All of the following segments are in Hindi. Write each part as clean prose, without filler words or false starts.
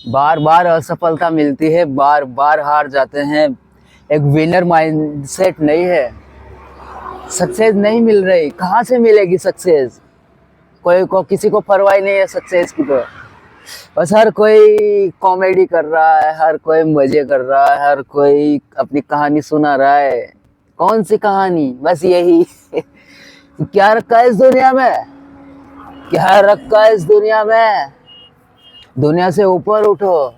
बार बार असफलता मिलती है, बार बार हार जाते हैं। एक विनर माइंडसेट नहीं है। सक्सेस नहीं मिल रही, कहाँ से मिलेगी सक्सेस? कोई को किसी को परवाह नहीं है सक्सेस की। तो बस हर कोई कॉमेडी कर रहा है, हर कोई मजे कर रहा है, हर कोई अपनी कहानी सुना रहा है। कौन सी कहानी? बस यही क्या रखा है इस दुनिया में? क्या रखा है इस दुनिया में? दुनिया से ऊपर उठो,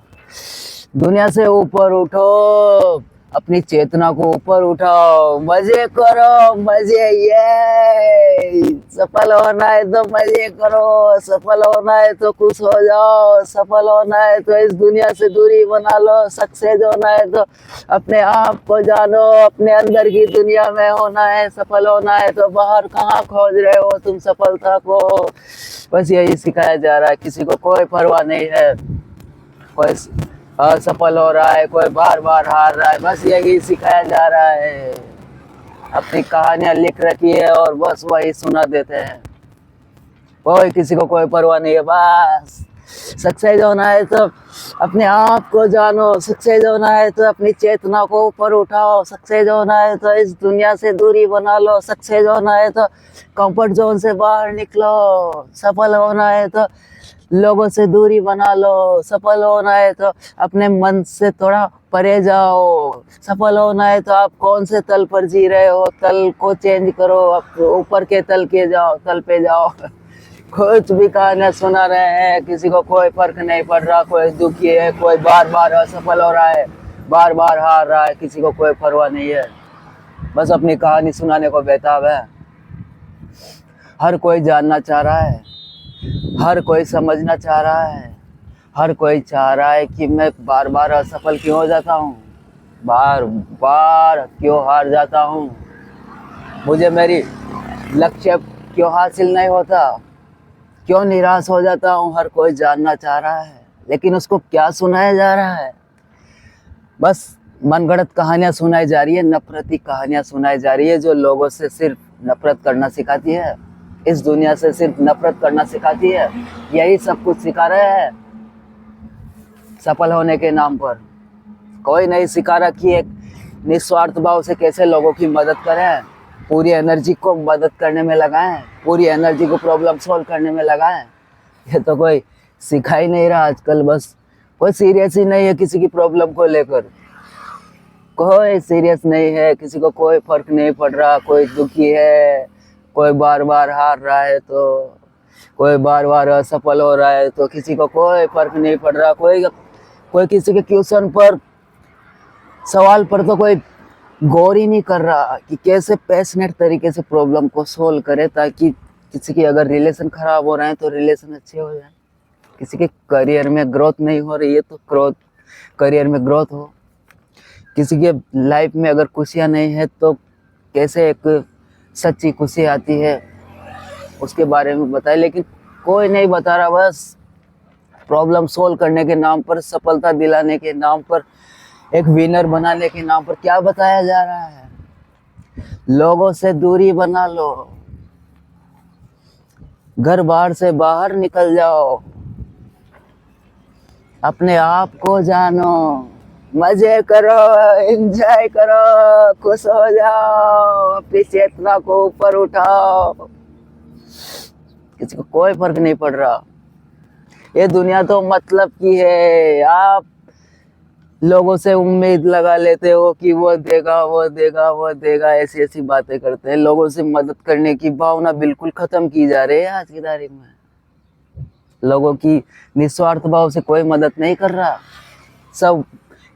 दुनिया से ऊपर उठो, अपनी चेतना को ऊपर उठाओ, मजे करो, मजे। ये सफल होना है तो मजे करो, सफल होना है तो खुश हो जाओ, सफल होना है तो इस दुनिया से दूरी बना लो, सक्सेस होना है तो अपने आप को जानो, अपने अंदर की दुनिया में होना है, सफल होना है तो बाहर कहाँ खोज रहे हो तुम सफलता को? बस यही सिखाया जा रहा है, किसी को कोई परवाह नहीं है। कोई असफल हो रहा है, कोई बार बार हार रहा है, बस यही सिखाया जा रहा है। अपनी कहानियां लिख रखी है और बस वही सुना देते हैं। कोई किसी को कोई परवाह नहीं है। बस सक्सेस होना है तो अपने आप को जानो, सक्सेस होना है तो अपनी चेतना को ऊपर उठाओ, सक्सेस होना है तो इस दुनिया से दूरी बना लो, सक्सेस होना है तो कंफर्ट जोन से बाहर निकलो, सफल होना है तो लोगों से दूरी बना लो, सफल होना है तो अपने मन से थोड़ा परे जाओ, सफल होना है तो आप कौन से तल पर जी रहे हो, तल को चेंज करो, आप ऊपर के तल के जाओ, तल पे जाओ। कुछ भी कहानियां सुना रहे हैं, किसी को कोई फर्क नहीं पड़ रहा, कोई दुखी है, कोई बार बार असफल हो रहा है, बार बार हार रहा है, किसी को कोई परवाह नहीं है। बस अपनी कहानी सुनाने को बेताब है। हर कोई जानना चाह रहा है, हर कोई समझना चाह रहा है, हर कोई चाह रहा है कि मैं बार बार असफल क्यों हो जाता हूँ, बार बार क्यों हार जाता हूँ, मुझे मेरी लक्ष्य क्यों हासिल नहीं होता, क्यों निराश हो जाता हूँ। हर कोई जानना चाह रहा है, लेकिन उसको क्या सुनाया जा रहा है? बस मनगढ़ंत कहानियां सुनाई जा रही है, नफरती कहानियां सुनाई जा रही है, जो लोगों से सिर्फ नफरत करना सिखाती है, इस दुनिया से सिर्फ नफरत करना सिखाती है। यही सब कुछ सिखा रहे हैं सफल होने के नाम पर। कोई नहीं सिखा रहा कि एक निस्वार्थ भाव से कैसे लोगों की मदद करें, पूरी एनर्जी को मदद करने में लगाएं, पूरी एनर्जी को प्रॉब्लम सॉल्व करने में लगाएं। ये तो कोई सिखा ही नहीं रहा आजकल। बस कोई सीरियस ही नहीं है किसी की प्रॉब्लम को लेकर, कोई सीरियस नहीं है, किसी को कोई फर्क नहीं पड़ रहा। कोई दुखी है, कोई बार बार हार रहा है, तो कोई बार बार असफल हो रहा है, तो किसी को कोई फर्क नहीं पड़ रहा। कोई कोई किसी के क्वेश्चन पर, सवाल पर तो कोई गौर ही नहीं कर रहा कि कैसे पैशनेट तरीके से प्रॉब्लम को सोल्व करे, ताकि किसी की अगर रिलेशन खराब हो रहे हैं तो रिलेशन अच्छे हो जाए, किसी के करियर में ग्रोथ नहीं हो रही है तो ग्रोथ, करियर में ग्रोथ हो, किसी के लाइफ में अगर खुशियाँ नहीं है तो कैसे एक सच्ची खुशी आती है, उसके बारे में बताए। लेकिन कोई नहीं बता रहा। बस प्रॉब्लम सोल्व करने के नाम पर, सफलता दिलाने के नाम पर, एक विनर बनाने के नाम पर क्या बताया जा रहा है? लोगों से दूरी बना लो, घर बार से बाहर निकल जाओ, अपने आप को जानो, मजे करो, एंजॉय करो, खुश हो जाओ, अपनी चेतना को ऊपर उठाओ। किसी को कोई फर्क नहीं पड़ रहा। ये दुनिया तो मतलब की है। आप लोगों से उम्मीद लगा लेते हो कि वो देगा, वो देगा, वो देगा, ऐसी ऐसी बातें करते हैं। लोगों से मदद करने की भावना बिल्कुल खत्म की जा रही है आज की तारीख में। लोगों की निस्वार्थ भाव से कोई मदद नहीं कर रहा। सब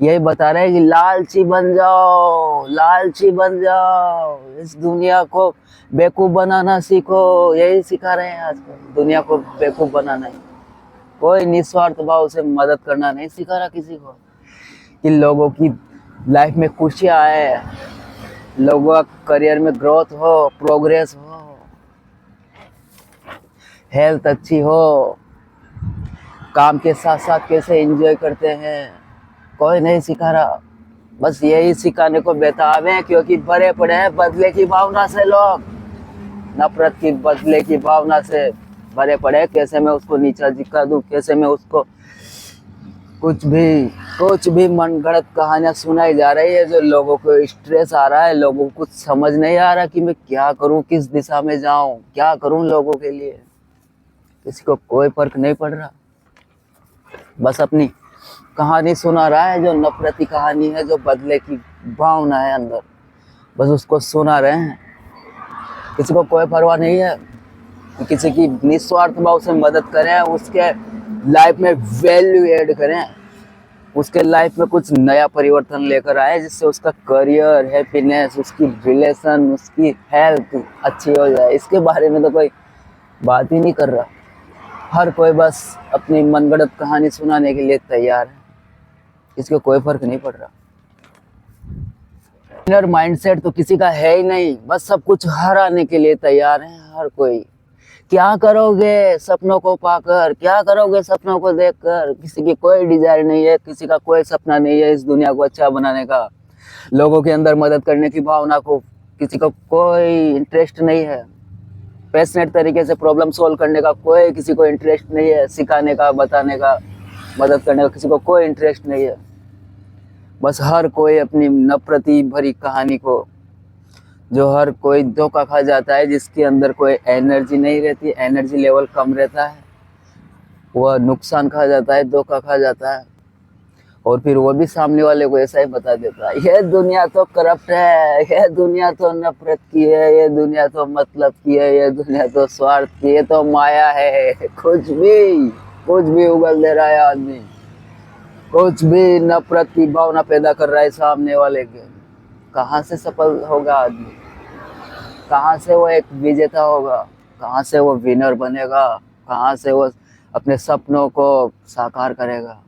यही बता रहे हैं कि लालची बन जाओ, लालची बन जाओ, इस दुनिया को बेवकूफ बनाना सीखो। यही सिखा रहे हैं आजकल, दुनिया को बेवकूफ बनाना ही। कोई निस्वार्थ भाव से मदद करना नहीं सिखा रहा किसी को, कि लोगों की लाइफ में खुशियाँ आए, लोगों का करियर में ग्रोथ हो, प्रोग्रेस हो, हेल्थ अच्छी हो, काम के साथ साथ कैसे एंजॉय करते हैं, कोई नहीं सिखा रहा। बस यही सिखाने को बेताब है, क्योंकि भरे पड़े हैं बदले की भावना से। लोग नफरत की, बदले की भावना से भरे पड़े हैं। कैसे मैं उसको नीचा दिखा दूं, कैसे मैं उसको कुछ भी मनगढ़ंत कहानियां सुनाई जा रही है, जो लोगों को स्ट्रेस आ रहा है। लोगों को कुछ समझ नहीं आ रहा कि मैं क्या करूं, किस दिशा में जाऊं, क्या करूं लोगों के लिए। किसी को कोई फर्क नहीं पड़ रहा, बस अपनी कहानी सुना रहा है, जो नफरत की कहानी है, जो बदले की भावना है अंदर, बस उसको सुना रहे हैं। किसी को कोई परवाह नहीं है कि किसी की निस्वार्थ भाव से मदद करें, उसके लाइफ में वैल्यू ऐड करें, उसके लाइफ में कुछ नया परिवर्तन लेकर आए, जिससे उसका करियर, हैप्पीनेस, उसकी रिलेशन, उसकी हेल्थ अच्छी हो जाए। इसके बारे में तो कोई बात ही नहीं कर रहा। हर कोई बस अपनी मनगढ़ंत कहानी सुनाने के लिए तैयार है, इसको कोई फर्क नहीं पड़ रहा। इनर माइंडसेट तो किसी का है ही नहीं, बस सब कुछ हराने के लिए तैयार है हर कोई। क्या करोगे सपनों को पाकर, क्या करोगे सपनों को देखकर? किसी की कोई डिजायर नहीं है, किसी का कोई सपना नहीं है इस दुनिया को अच्छा बनाने का, लोगों के अंदर मदद करने की भावना को किसी को कोई इंटरेस्ट नहीं है। पैशनेट तरीके से प्रॉब्लम सोल्व करने का कोई किसी को इंटरेस्ट नहीं है। सिखाने का, बताने का, मदद करने का किसी को कोई इंटरेस्ट नहीं है। बस हर कोई अपनी नफरती भरी कहानी को, जो हर कोई धोखा खा जाता है, जिसके अंदर कोई एनर्जी नहीं रहती, एनर्जी लेवल कम रहता है, वह नुकसान खा जाता है, धोखा खा जाता है। और फिर वो भी सामने वाले को ऐसा ही बता देता है, यह दुनिया तो करप्ट है, यह दुनिया तो नफरत की है, यह दुनिया तो मतलब की है, यह दुनिया तो स्वार्थ की है, तो माया है। कुछ भी उगल दे रहा है आदमी, कुछ भी नफरत की भावना पैदा कर रहा है सामने वाले के। कहाँ से सफल होगा आदमी? कहाँ से वो एक विजेता होगा? कहाँ से वो विनर बनेगा? कहाँ से वो अपने सपनों को साकार करेगा?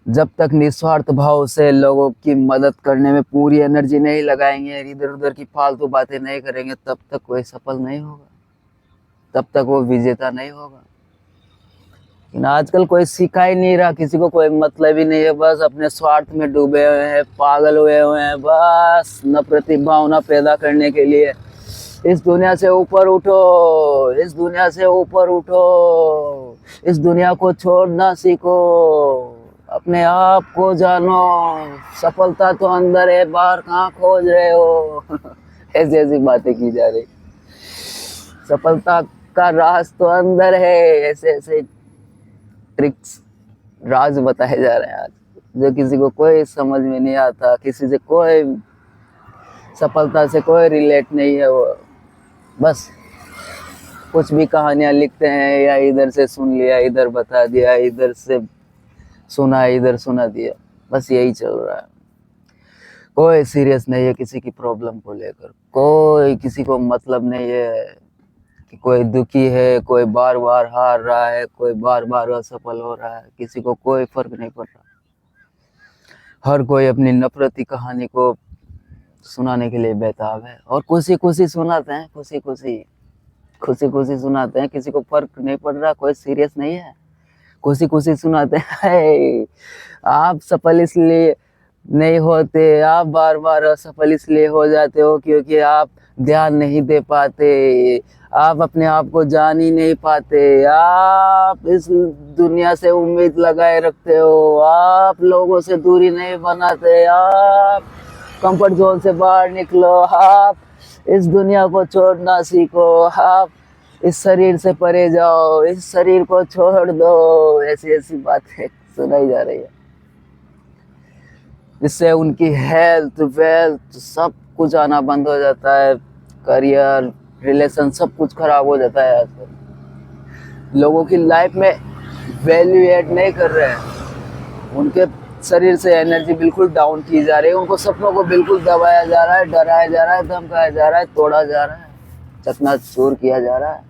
जब तक निस्वार्थ भाव से लोगों की मदद करने में पूरी एनर्जी नहीं लगाएंगे, इधर उधर की फालतू बातें नहीं करेंगे, तब तक कोई सफल नहीं होगा, तब तक वो विजेता नहीं होगा। लेकिन आजकल कोई सिखा ही नहीं रहा, किसी को कोई मतलब ही नहीं है, बस अपने स्वार्थ में डूबे हुए हैं, पागल हुए हुए हैं, बस नफरती भावना पैदा करने के लिए। इस दुनिया से ऊपर उठो, इस दुनिया से ऊपर उठो, इस दुनिया को छोड़ना सीखो, अपने आप को जानो, सफलता तो अंदर है, बाहर कहाँ खोज रहे हो? ऐसी ऐसी बातें की जा रही। सफलता का राज तो अंदर है, ऐसे ऐसे ट्रिक्स, राज बताए जा रहे हैं आज, जो किसी को कोई समझ में नहीं आता, किसी से कोई सफलता से कोई रिलेट नहीं है। वो बस कुछ भी कहानियां लिखते हैं, या इधर से सुन लिया, इधर बता दिया, इधर से सुना, इधर सुना दिया, बस यही चल रहा है। कोई सीरियस नहीं है किसी की प्रॉब्लम को लेकर, कोई किसी को मतलब नहीं है कि कोई दुखी है, कोई बार बार हार रहा है, कोई बार बार असफल हो रहा है, किसी को कोई फर्क नहीं पड़ रहा। हर कोई अपनी नफरती कहानी को सुनाने के लिए बेताब है, और खुशी खुशी सुनाते हैं, खुशी खुशी सुनाते हैं। किसी को फर्क नहीं पड़ रहा, कोई सीरियस नहीं है, खुशी खुशी सुनाते हैं। आप सफल इसलिए नहीं होते, आप बार बार असफल इसलिए हो जाते हो क्योंकि आप ध्यान नहीं दे पाते, आप अपने आप को जान ही नहीं पाते, आप इस दुनिया से उम्मीद लगाए रखते हो, आप लोगों से दूरी नहीं बनाते, आप कंफर्ट जोन से बाहर निकलो, आप इस दुनिया को छोड़ना सीखो, आप इस शरीर से परे जाओ, इस शरीर को छोड़ दो। ऐसी ऐसी बातें सुनाई जा रही है, जिससे उनकी हेल्थ, वेल्थ सब कुछ आना बंद हो जाता है, करियर, रिलेशन सब कुछ खराब हो जाता है। आजकल लोगों की लाइफ में वैल्यू ऐड नहीं कर रहे हैं, उनके शरीर से एनर्जी बिल्कुल डाउन की जा रही है, उनको सपनों को बिल्कुल दबाया जा रहा है, डराया जा रहा है, धमकाया जा रहा है, तोड़ा जा रहा है, चकनाचूर किया जा रहा है।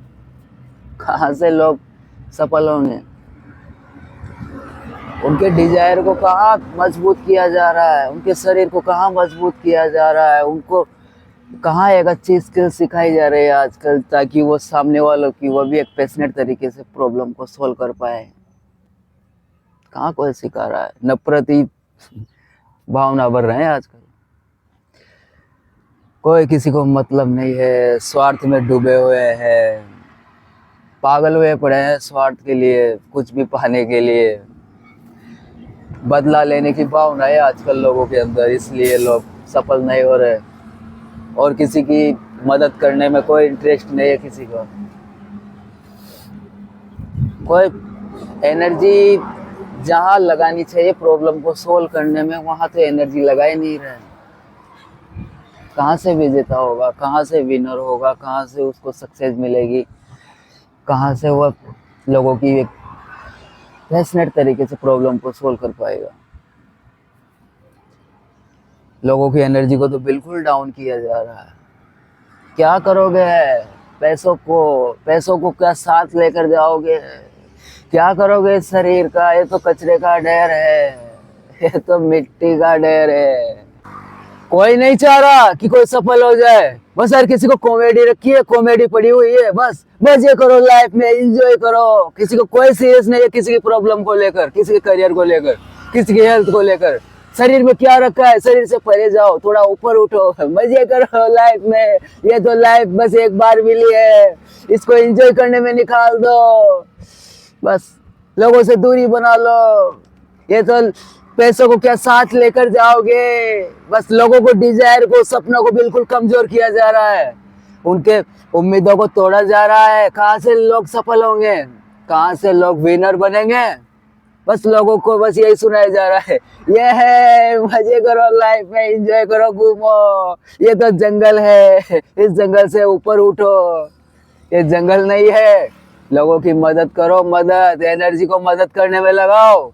कहाँ से लोग सफल होंगे? उनके डिजायर को कहाँ मजबूत किया जा रहा है, उनके शरीर को कहाँ मजबूत किया जा रहा है, उनको कहाँ एक अच्छी स्किल सिखाई जा रही है आजकल, ताकि वो सामने वालों की वो भी एक पैशनेट तरीके से प्रॉब्लम को सोल्व कर पाए। कहाँ कोई सिखा रहा है? नफरती भावना बढ़ रहे हैं आजकल, कोई किसी को मतलब नहीं है, स्वार्थ में डूबे हुए हैं, पागल हुए पड़े हैं स्वार्थ के लिए, कुछ भी पाने के लिए। बदला लेने की भावना है आजकल लोगों के अंदर, इसलिए लोग सफल नहीं हो रहे। और किसी की मदद करने में कोई इंटरेस्ट नहीं है किसी को। कोई एनर्जी जहाँ लगानी चाहिए प्रॉब्लम को सोल्व करने में, वहाँ तो एनर्जी लगा ही नहीं रहे। कहाँ से विजेता होगा, कहाँ से विनर होगा, कहाँ से उसको सक्सेस मिलेगी, कहाँ से वह लोगों की एक पैशनेट तरीके से प्रॉब्लम को सोल्व कर पाएगा। लोगों की एनर्जी को तो बिल्कुल डाउन किया जा रहा है। क्या करोगे पैसों को क्या साथ लेकर जाओगे? क्या करोगे शरीर का? ये तो कचरे का ढेर है, ये तो मिट्टी का ढेर है। कोई नहीं चाह रहा कि कोई सफल हो जाए। बस हर किसी को कॉमेडी रखी है, कॉमेडी पड़ी हुई है। बस मजे करो, लाइफ में एंजॉय करो। किसी को कोई सीरियस नहीं है किसी की प्रॉब्लम को लेकर, किसी के करियर को लेकर, किसी की हेल्थ को लेकर। शरीर में क्या रखा है, शरीर से परे जाओ, थोड़ा ऊपर उठो, मजे करो लाइफ में। ये तो लाइफ बस एक बार मिली है, इसको एंजॉय करने में निकाल दो। बस लोगों से दूरी बना लो। ये तो पैसों को क्या साथ लेकर जाओगे? बस लोगों को, डिजायर को, सपनों को बिल्कुल कमजोर किया जा रहा है। उनके उम्मीदों को तोड़ा जा रहा है। कहाँ से लोग सफल होंगे, कहाँ से लोग विनर बनेंगे? बस लोगों को बस यही सुनाया जा रहा है, ये है मजे करो लाइफ में, एंजॉय करो, घूमो। ये तो जंगल है, इस जंगल से ऊपर उठो। ये जंगल नहीं है। लोगों की मदद करो, मदद एनर्जी को मदद करने में लगाओ,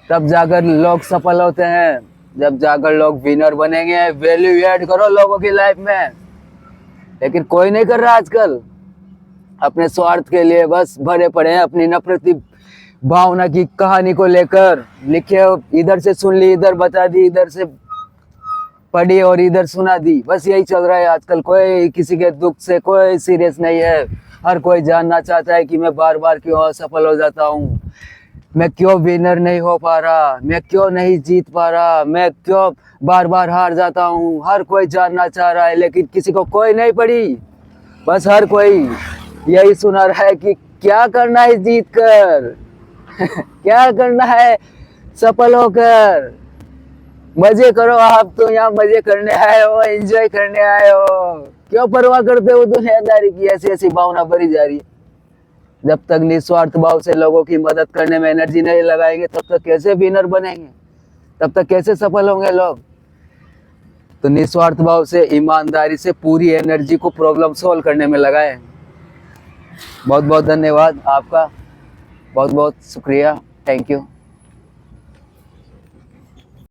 तब जाकर लोग सफल होते हैं, जब जाकर लोग विनर बनेंगे। वैल्यू ऐड करो लोगों की लाइफ में। लेकिन कोई नहीं कर रहा आजकल। अपने स्वार्थ के लिए बस भरे पड़े हैं, अपनी नफरती भावना की कहानी को लेकर। लिखे, इधर से सुन ली, इधर बता दी, इधर से पढ़ी और इधर सुना दी। बस यही चल रहा है आजकल। कोई किसी के दुख से कोई सीरियस नहीं है। हर कोई जानना चाहता है कि मैं बार बार क्यों असफल हो जाता हूँ, मैं क्यों विनर नहीं हो पा रहा, मैं क्यों नहीं जीत पा रहा, मैं क्यों बार बार हार जाता हूँ। हर कोई जानना चाह रहा है, लेकिन किसी को कोई नहीं पड़ी। बस हर कोई यही सुना रहा है कि क्या करना है जीत कर क्या करना है सफल होकर। मजे करो, आप तो यहाँ मजे करने आए हो, एंजॉय करने आए हो। क्यों परवाह करते हो दुनियादारी की? ऐसी ऐसी भावना भरी जा रही है। जब तक निस्वार्थ भाव से लोगों की मदद करने में एनर्जी नहीं लगाएंगे, तब तक कैसे विनर बनेंगे, तब तक कैसे सफल होंगे लोग? तो निस्वार्थ भाव से, ईमानदारी से पूरी एनर्जी को प्रॉब्लम सॉल्व करने में लगाएं। बहुत बहुत धन्यवाद आपका, बहुत बहुत शुक्रिया, थैंक यू।